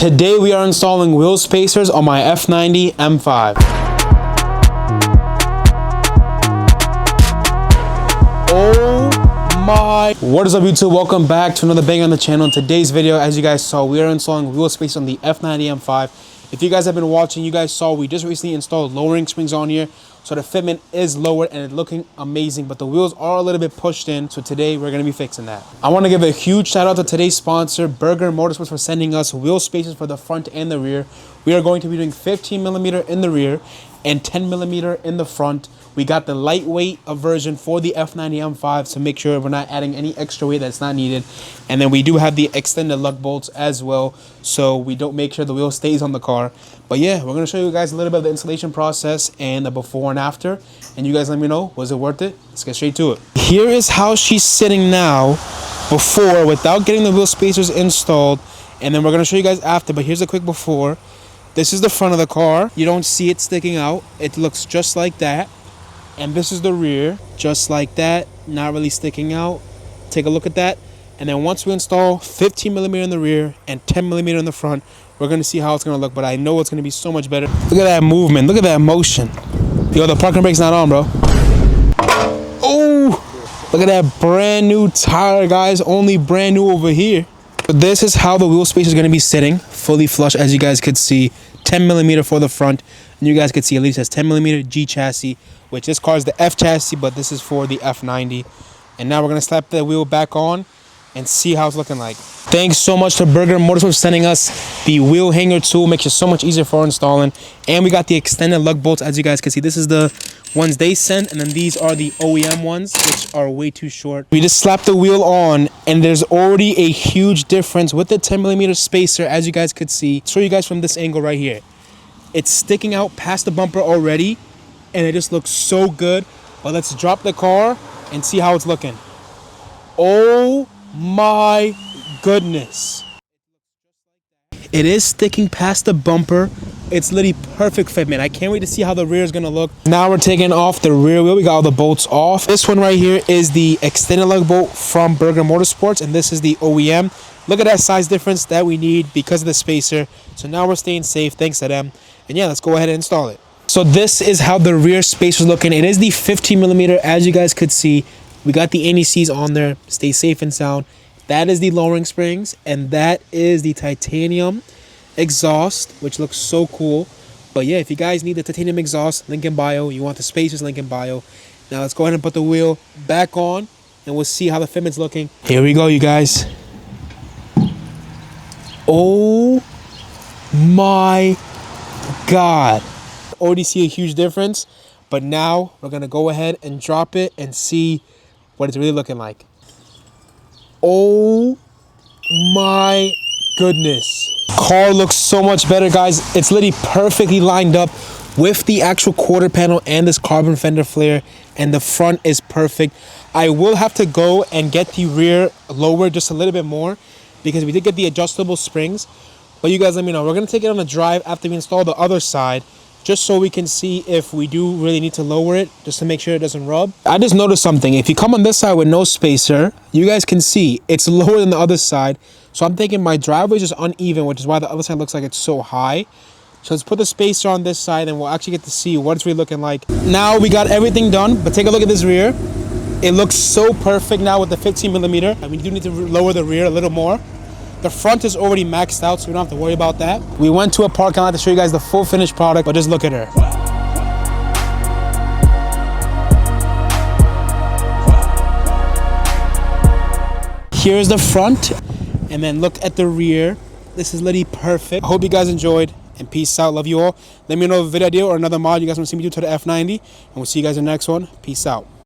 Today we are installing wheel spacers on my F90 M5. Oh my. What is up YouTube? Welcome back to another banger on the channel. In today's video, as you guys saw, we are installing wheel spacers on the F90 M5. If you guys have been watching, you guys saw we just recently installed lowering springs on here. So the fitment is lowered and it's looking amazing, but the wheels are a little bit pushed in. So today we're gonna be fixing that. I wanna give a huge shout out to today's sponsor, Burger Motorsports, for sending us wheel spacers for the front and the rear. We are going to be doing 15mm in the rear and 10mm in the front. We got the lightweight version for the F90 M5 to make sure we're not adding any extra weight that's not needed. And then we do have the extended lug bolts as well, so we don't make sure the wheel stays on the car. But yeah, we're gonna show you guys a little bit of the installation process and the before and after. And you guys let me know, was it worth it? Let's get straight to it. Here is how she's sitting now before without getting the wheel spacers installed. And then we're gonna show you guys after, but here's a quick before. This is the front of the car. You don't see it sticking out. It looks just like that. And this is the rear, just like that, not really sticking out. Take a look at that. And then once we install 15mm in the rear and 10mm in the front, we're gonna see how it's gonna look, but I know it's gonna be so much better. Look at that movement, look at that motion. Yo, the parking brake's not on, bro. Oh, look at that brand new tire, guys. Only brand new over here. So this is how the wheel spacer is gonna be sitting, fully flush, as you guys could see. 10mm for the front, and you guys could see at least has 10mm G chassis, which this car is the F chassis, but this is for the F90. And now we're gonna slap the wheel back on and see how it's looking like. Thanks so much to Burger Motorsports for sending us the wheel hanger tool. Makes it so much easier for installing. And we got the extended lug bolts, as you guys can see. This is the ones they sent, and then these are the OEM ones, which are way too short. We just slapped the wheel on, and there's already a huge difference with the 10mm spacer, as you guys could see. I'll show you guys from this angle right here. It's sticking out past the bumper already, and it just looks so good. But let's drop the car and see how it's looking. Oh my goodness. It is sticking past the bumper. It's literally perfect fitment. I can't wait to see how the rear is gonna look. Now we're taking off the rear wheel. We got all the bolts off. This one right here is the extended lug bolt from Burger Motorsports, and this is the OEM. Look at that size difference that we need because of the spacer. So now we're staying safe thanks to them. And yeah, let's go ahead and install it. So this is how the rear spacer is looking. It is the 15mm, as you guys could see. We got the NECs on there. Stay safe and sound. That is the lowering springs, and that is the titanium exhaust, which looks so cool. But yeah, if you guys need the titanium exhaust, link in bio. You want the spacers, link in bio. Now let's go ahead and put the wheel back on, and we'll see how the fitment's looking. Here we go, you guys. Oh my God. Already see a huge difference, but now we're gonna go ahead and drop it and see what it's really looking like. Oh my goodness. Car looks so much better, guys. It's literally perfectly lined up with the actual quarter panel and this carbon fender flare, and the front is perfect. I will have to go and get the rear lower just a little bit more because we did get the adjustable springs. But you guys let me know. We're gonna take it on a drive after we install the other side, just so we can see if we do really need to lower it, just to make sure it doesn't rub. I just noticed something. If you come on this side with no spacer, you guys can see it's lower than the other side. So I'm thinking my driveway is just uneven, which is why the other side looks like it's so high. So let's put the spacer on this side and we'll actually get to see what it's really looking like. Now we got everything done, but take a look at this rear. It looks so perfect now with the 15mm. And we do need to lower the rear a little more. The front is already maxed out, so we don't have to worry about that. We went to a parking lot to show you guys the full finished product, but just look at her. Here's the front, and then look at the rear. This is literally perfect. I hope you guys enjoyed, and peace out. Love you all. Let me know if a video idea or another mod you guys want to see me do to the F90, and we'll see you guys in the next one. Peace out.